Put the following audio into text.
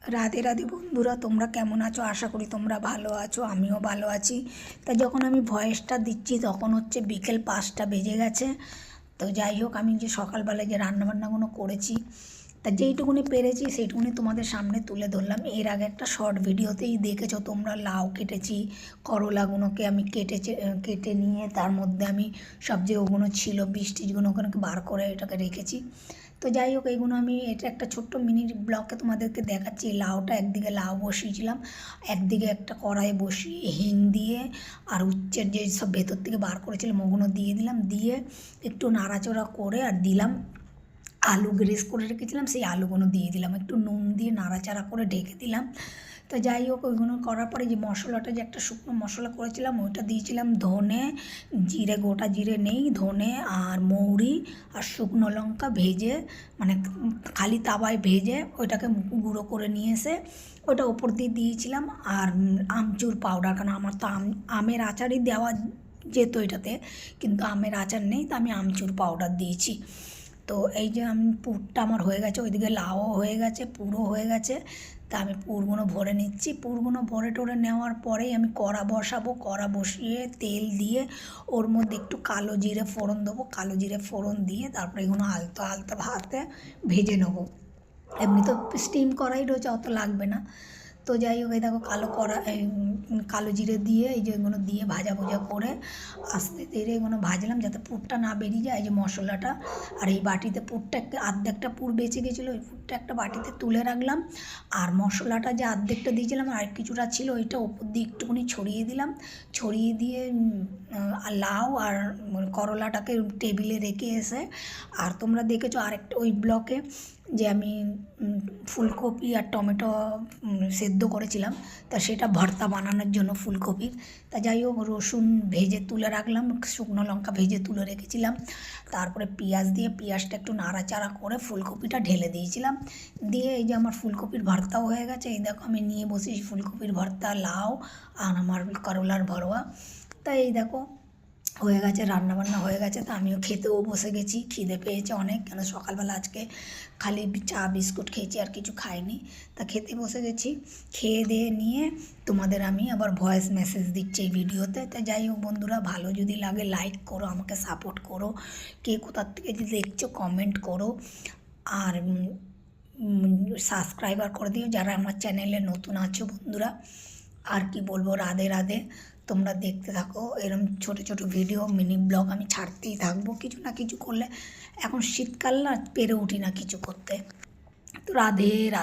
রাধে রাধে বন্ধুরা, তোমরা কেমন আছো? আশা করি তোমরা ভালো আছো, আমিও ভালো আছি। তা যখন আমি ভয়েসটা দিচ্ছি তখন হচ্ছে বিকেল 5টা বেজে গেছে। তো যাই হোক, আমি যে সকালবেলায় যে রান্নাবান্নাগুলো করেছি তা যেইটুকুনি পেরেছি সেইটুকুনি তোমাদের সামনে তুলে ধরলাম। এর আগে একটা শর্ট ভিডিওতেই দেখেছো তোমরা, লাউ কেটেছি, করলাগুলোকে আমি কেটে নিয়ে তার মধ্যে আমি সব যে ওগুলো ছিল বীজ ওখানে বার করে এটাকে রেখেছি। তো যাই হোক, এইগুলো আমি এটা একটা ছোট্ট মিনি ব্লগে তোমাদেরকে দেখাচ্ছি। লাউটা একদিকে লাউ বসিয়েছিলাম, একদিকে একটা কড়াই বসিয়ে হিং দিয়ে আর উচ্ছের যে সব ভেতর থেকে বার করেছিলাম ওগুলো দিয়ে দিলাম, দিয়ে একটু নাড়াচড়া করে আর দিলাম আলু গ্রেস করে রেখেছিলাম, সেই আলুগুলো দিয়ে দিলাম, একটু নুন দিয়ে নাড়াচাড়া করে ঢেকে দিলাম। তো যাই হোক, ওইগুলো করার পরে যে মশলাটা যে একটা শুকনো মশলা করেছিলাম ওইটা দিয়েছিলাম, ধনে জিরে, গোটা জিরে নেই, ধনে আর মৌরি আর শুকনো লঙ্কা ভেজে, মানে খালি তাওয়ায় ভেজে ওইটাকে গুঁড়ো করে নিয়ে এসে ওটা ওপর দিয়ে দিয়েছিলাম। আর আমচুর পাউডার, কারণ আমার তো আমের আচারই দেওয়া যেত এটাতে, কিন্তু আমের আচার নেই, তো আমি আমচুর পাউডার দিয়েছি। তো এই যে আমি পুরটা আমার হয়ে গেছে, ওইদিকে লাউও হয়ে গেছে, পুরও হয়ে গেছে। তা আমি পুরগুলো ভরে নিচ্ছি। পুরগুলো ভরে টরে নেওয়ার পরেই আমি কড়া বসাবো, কড়া বসিয়ে তেল দিয়ে ওর মধ্যে একটু কালো জিরে ফোড়ন দেবো, কালো জিরে ফোড়ন দিয়ে তারপরে এগুলো আলতো আলতো ভাতে ভেজে নেবো। এমনি তো স্টিম করাই রয়েছে, অত লাগবে না। তো যাই হোক, এই দেখো কালো জিরে দিয়ে এই যে এগুলো দিয়ে ভাজা ভুজা করে আস্তে ধীরে এগুলো ভাজলাম যাতে পুরটা না বেরিয়ে যায়, এই যে মশলাটা। আর এই বাটিতে পুরটা অর্ধেকটা পুর বেঁচে গেছিলো, ওই পুরটা একটা বাটিতে তুলে রাখলাম। আর মশলাটা যে অর্ধেকটা দিয়েছিলাম আর কিছুটা ছিল, ওইটা ওপর দিয়ে একটুখানি ছড়িয়ে দিলাম। ছড়িয়ে দিয়ে লাউ আর করলাটাকে টেবিলে রেখে এসে, আর তোমরা দেখেছো আরেকটা ওই ব্লকে যে আমি ফুলকপি আর টমেটো সেদ্ধ করেছিলাম, তা সেটা ভর্তা বানানোর জন্য ফুলকপির। তা যাই হোক, রসুন ভেজে তুলে রাখলাম, শুকনো লঙ্কা ভেজে তুলে রেখেছিলাম, তারপরে পেঁয়াজ দিয়ে পেঁয়াজটা একটু নাড়াচাড়া করে ফুলকপিটা ঢেলে দিয়েছিলাম। দিয়ে এই যে আমার ফুলকপির ভর্তাও হয়ে গেছে। এই দেখো আমি নিয়ে বসেছি ফুলকপির ভর্তা, লাউ আর আমার করলার ভরোয়া। তাই এই দেখো হয়ে গেছে, রান্নাবান্না হয়ে গেছে। তা আমিও খেতেও বসে গেছি, খিদে পেয়েছে অনেক, কেন সকালবেলা আজকে খালি চা বিস্কুট খেয়েছি আর কিছু খাইনি। তা খেতে বসে গেছি, খেয়ে দিয়ে নিয়ে তোমাদের আমি আবার ভয়েস মেসেজ দিচ্ছি এই ভিডিওতে। তা যাই হোক বন্ধুরা, ভালো যদি লাগে লাইক করো, আমাকে সাপোর্ট করো, কে কোথার থেকে যদি দেখছো কমেন্ট করো, আর সাবস্ক্রাইবার করে দিও যারা আমার চ্যানেলে নতুন আছো বন্ধুরা। আর কি বলবো, রাধে রাধে। তোমরা দেখতে থাকো, এরকম ছোট ছোট ভিডিও মিনি ব্লগ আমি ছাড়তেই থাকবো কিছু না কিছু করলে। এখন শীতকাল না, পেরে উঠি না কিছু করতে। তো রাধে রাধে।